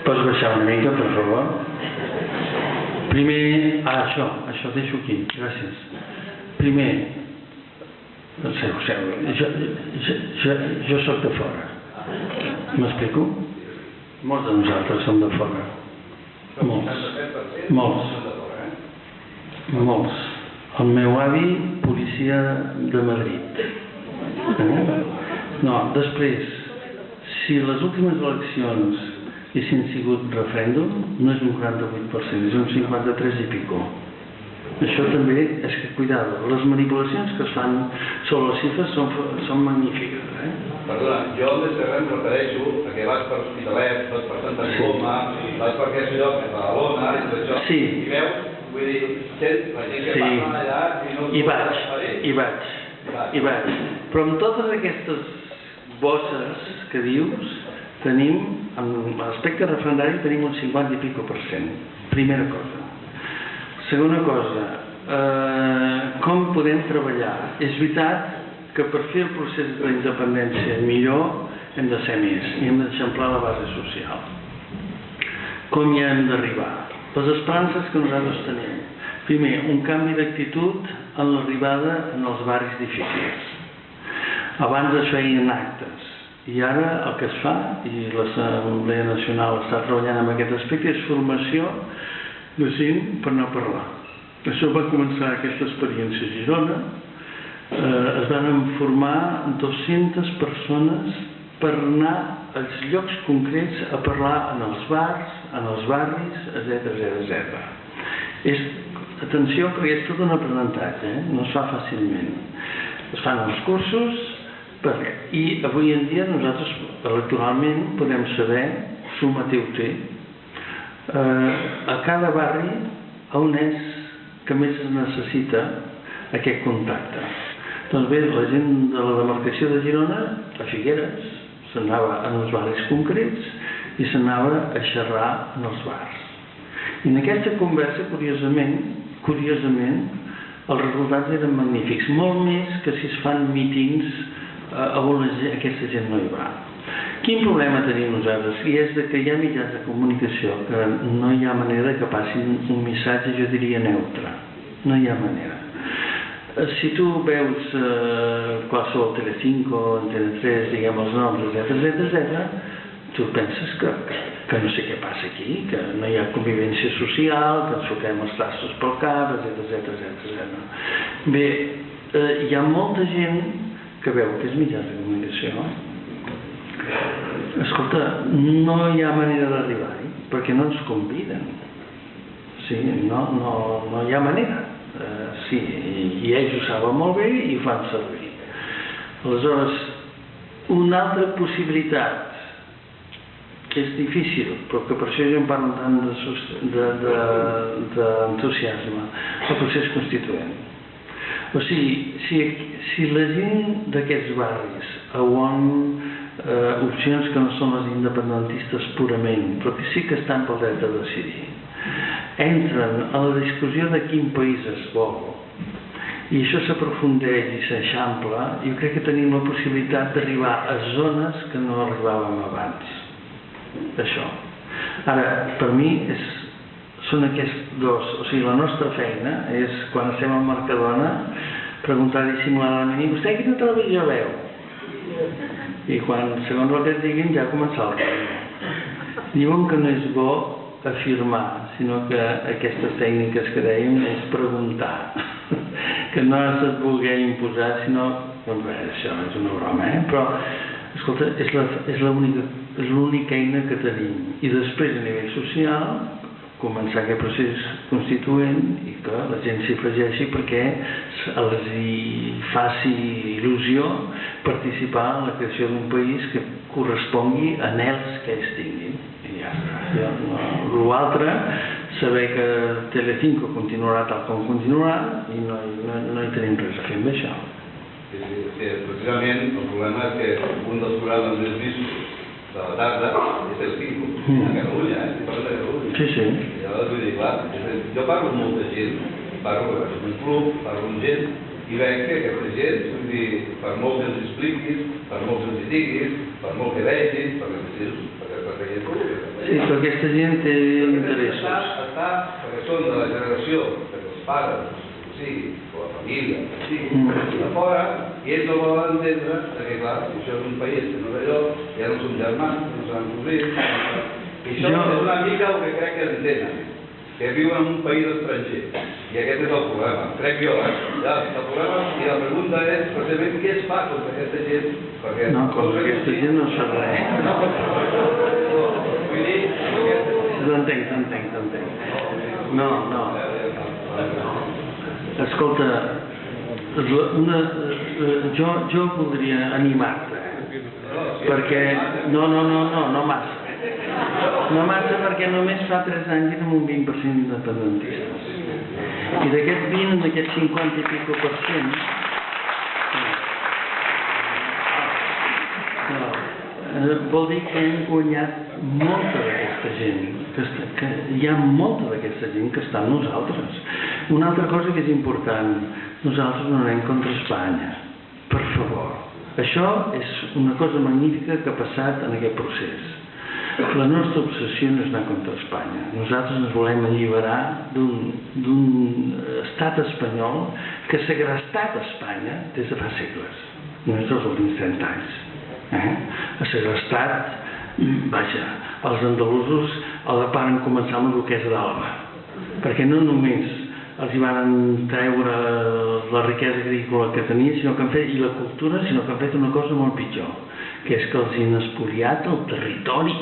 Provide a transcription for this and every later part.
Pots baixar una mica, per favor? Primer... això deixo aquí, gràcies. Primer... Jo soc de fora. M'explico? Molts de nosaltres som de fora. Molts. El meu avi, policia de Madrid. No, després, si les últimes eleccions haguessin sigut referèndum, no és un 48%, és un 53 i pico. Això també és que, cuidado, les manipulacions que es fan sobre les xifres són magnífiques. Perdona, jo des de em refereixo a que vas per Hospitalet, vas per Santa Coloma, vas per aquest lloc, a Badalona, i tot això, i veus, vull dir, la gent que parla allà i no... Hi vaig. Però amb totes aquestes bosses que dius, tenim, en l'aspecte referendari, tenim un 50 i pico %. Primera cosa. Segona cosa, com podem treballar? És veritat que per fer el procés de la independència millor hem de ser més i hem d'eixamplar la base social. Com hi hem d'arribar? Les esperances que nosaltres tenim. Primer, un canvi d'actitud en l'arribada en els barris difícils. Abans es feien actes i ara el que es fa, i l'Assemblea Nacional està treballant en aquest aspecte, és formació de gent per anar a parlar. Això va començar aquesta experiència a Girona. Es van formar 200 persones per anar als llocs concrets a parlar en els bars, en els barris, etc. Atenció, perquè és tot un aprenentatge, no es fa fàcilment. Es fan els cursos i avui en dia nosaltres electoralment podem saber, sumatiu té, a cada barri on és que més es necessita aquest contacte. Doncs bé, la gent de la demarcació de Girona, a Figueres, s'anava en els barris concrets i s'anava a xerrar en els bars. I en aquesta conversa, curiosament, els resultats eren magnífics, molt més que si es fan mítings on aquesta gent no hi va. Quin problema tenim nosaltres? I és que hi ha mitjans de comunicació que no hi ha manera que passin un missatge, jo diria, neutre. No hi ha manera. Si tu veus qualsevol Telecinco, Tele3, diguem els noms, etc., tu penses que no sé què passa aquí, que no hi ha convivència social, que ens foquem els tastos pel cap, etc. Bé, hi ha molta gent que veu que és mitjans de comunicació. Escolta, no hi ha manera d'arribar-hi, perquè no ens conviden. Sí, no hi ha manera. Sí, i ells ho saben molt bé i ho fan servir. Aleshores, una altra possibilitat, que és difícil, però que per això jo en parlo tant d'entusiasme, el procés constituent. O sigui, si la gent d'aquests barris on opcions que no són les independentistes purament, però que sí que estan pel dret a decidir, entren a la discussió de quin país es vol, i això s'aprofundeix i s'eixampla, jo crec que tenim la possibilitat d'arribar a zones que no arribàvem abans. Això. Ara, per mi, són aquests dos. O sigui, la nostra feina és, quan estem al Mercadona, preguntar dissimuladament, i vostè quina televisió veu? I quan, segons el que et diguin, ja comença el feina. Diuen que no és bo afirmar, sinó que aquestes tècniques que dèiem és preguntar, que no has de voler imposar, sinó... Doncs bé, això és una broma, però, escolta, és l'única eina que tenim. I després, a nivell social, començar aquest procés constituent i que la gent s'hi afegeixi perquè els hi faci il·lusió participar en la creació d'un país que correspongui a anhels que ells tinguin. I ja està. L'altre, saber que Telecinco continuarà tal com continuarà i no hi tenim res a fer amb això. Precisament el problema és que un dels programes més vistos de la tarda és Telecinco, a Catalunya, parla de Catalunya. Sí. I llavors vull dir, clar, jo parlo amb molta gent, parlo amb un club, parlo amb gent, i veig que aquesta gent, vull dir, per molt que ens expliquis, per molt que ens hi diguis, per molt que vegis, perquè és públic. Sí, però aquesta gent té interessos. Perquè són de la generació que els pares, o la família, de fora, i ells no volen entendre que, clar, això és un país que no és allò, ja no són germans, no seran cosins, i això és una mica el que crec que entenen, que viuen en un país estranger, i aquest és el problema, crec jo, el problema, i la pregunta és, precisament, què es fa contra aquesta gent? No, contra aquesta gent no es fa res. T'entenc. No. Escolta, jo voldria animar-te, perquè... No massa. No massa perquè només fa 3 anys érem un 20% independentistes. I d'aquest 20, d'aquest 50 i pico per cent, vol dir que hem guanyat molta d'aquesta gent, que hi ha molta d'aquesta gent que està amb nosaltres. Una altra cosa que és important, nosaltres no anem contra Espanya, per favor. Això és una cosa magnífica que ha passat en aquest procés. La nostra obsessió no és anar contra Espanya. Nosaltres ens volem alliberar d'un estat espanyol que s'ha segrestat Espanya des de fa segles, només els últims 30 anys. Ha segrestat, vaja, els andalusos van començar amb la duquessa d'Alba, perquè no només els hi van treure la riquesa agrícola que tenia i la cultura, sinó que han fet una cosa molt pitjor, que és que els han espoliat el territori.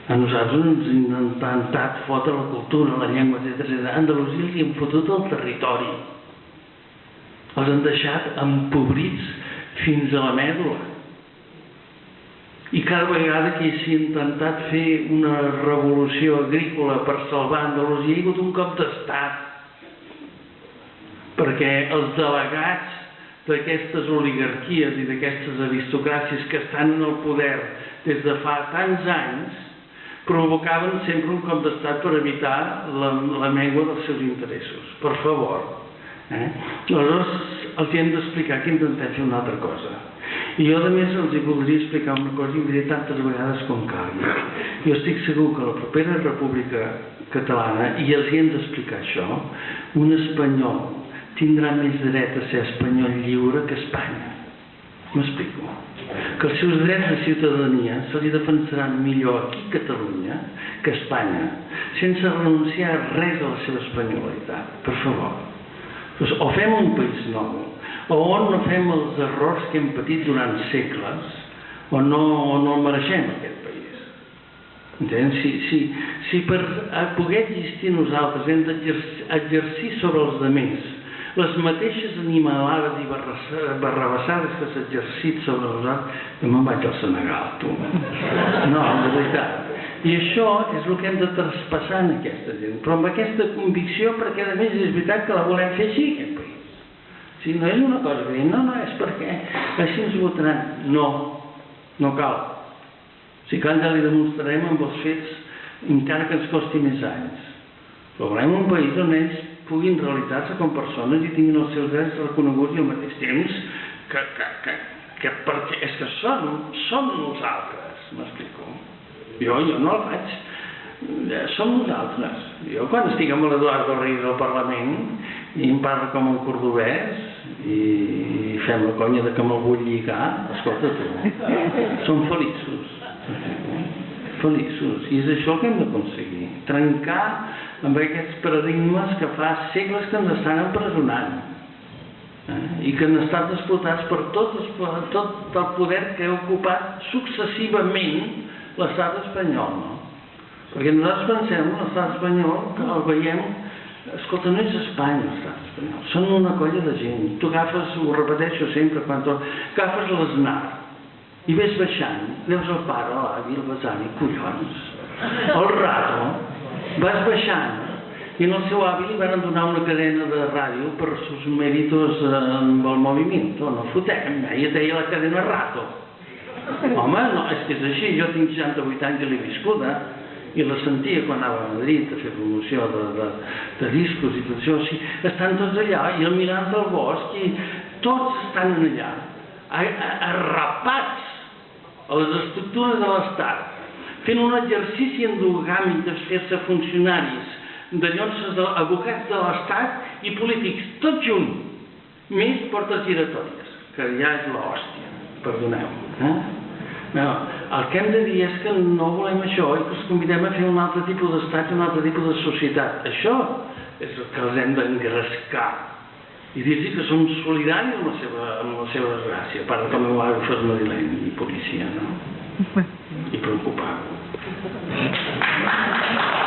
A nosaltres ens han intentat fotre la cultura, la llengua, etc. A Andalusia els hi han fotut el territori. Els han deixat empobrits fins a la mèdula. I cada vegada que s'ha intentat fer una revolució agrícola per salvar Andalusia hi ha hagut un cop d'estat. Perquè els delegats d'aquestes oligarquies i d'aquestes aristocràcies que estan en el poder des de fa tants anys provocaven sempre un cop d'estat per evitar la mengua dels seus interessos. Per favor. Aleshores, els hem d'explicar que intentem fer una altra cosa. I jo, a més, els voldria explicar una cosa i ho diré tantes vegades com calgui. Jo estic segur que la propera República Catalana, i els hem d'explicar això, un espanyol tindrà més dret a ser espanyol lliure que Espanya. M'explico. Que els seus drets de ciutadania se li defensaran millor aquí a Catalunya que a Espanya, sense renunciar a res de la seva espanyolitat. Per favor. O fem un país nou, o no fem els errors que hem patit durant segles, o no mereixem aquest país. Entens? Si per poder existir nosaltres hem d'exercir sobre els altres les mateixes animalades i barrabassades que s'ha exercit sobre nosaltres, jo me'n vaig al Senegal, tu. No, de veritat. I això és el que hem de traspassar en aquesta gent, però amb aquesta convicció, perquè a més és veritat que la volem fer així, aquest país. Si no és una cosa que diuen, no, és perquè així ens votaran. No cal. Si cal ja li demostrarem amb els fets, encara que ens costi més anys. Però volem un país on ells puguin realitzar-se com persones i tinguin els seus drets reconeguts i al mateix temps perquè és que som nosaltres, m'explico. Jo no el faig. Som nosaltres. Jo quan estic amb l'Eduardo Rey del Parlament i em parla com un cordobès i fem la conya que me'l vull lligar, escolta tu, som feliços. Feliços. I és això que hem d'aconseguir. Trencar amb aquests paradigmes que fa segles que ens estan empresonant i que han estat explotats per tot el poder que ha ocupat successivament l'estat espanyol. Perquè nosaltres pensem que l'estat espanyol, que el veiem, escolta, no és Espanya l'estat espanyol, són una colla de gent. Tu agafes, ho repeteixo sempre, quan agafes l'Aznar i ves baixant, veus el pare, l'avi, el besavi, collons, el Rato, vas baixant i en el seu avi li van donar una cadena de ràdio per sus méritos amb el moviment. No fotem, ella deia la cadena Rato. Home, no, és que és així, jo tinc 68 anys i l'he viscuda i la sentia quan anava a Madrid a fer promoció de discos i tot això. Estan tots allà i el Mirant del Bosc i tots estan allà, arrapats a les estructures de l'Estat, fent un exercici endogàmic de fer-se funcionaris, de llonses advocats de l'Estat i polítics, tot junt, més portes giratòries, que ja és l'hòstia, perdoneu. El que hem de dir és que no volem això i que els convidem a fer un altre tipus d'estat i un altre tipus de societat. Això és el que els hem d'engrescar i dir-los que som solidaris amb la seva desgràcia, a part que el meu avi fos madrileny i policia, no? I preocupat.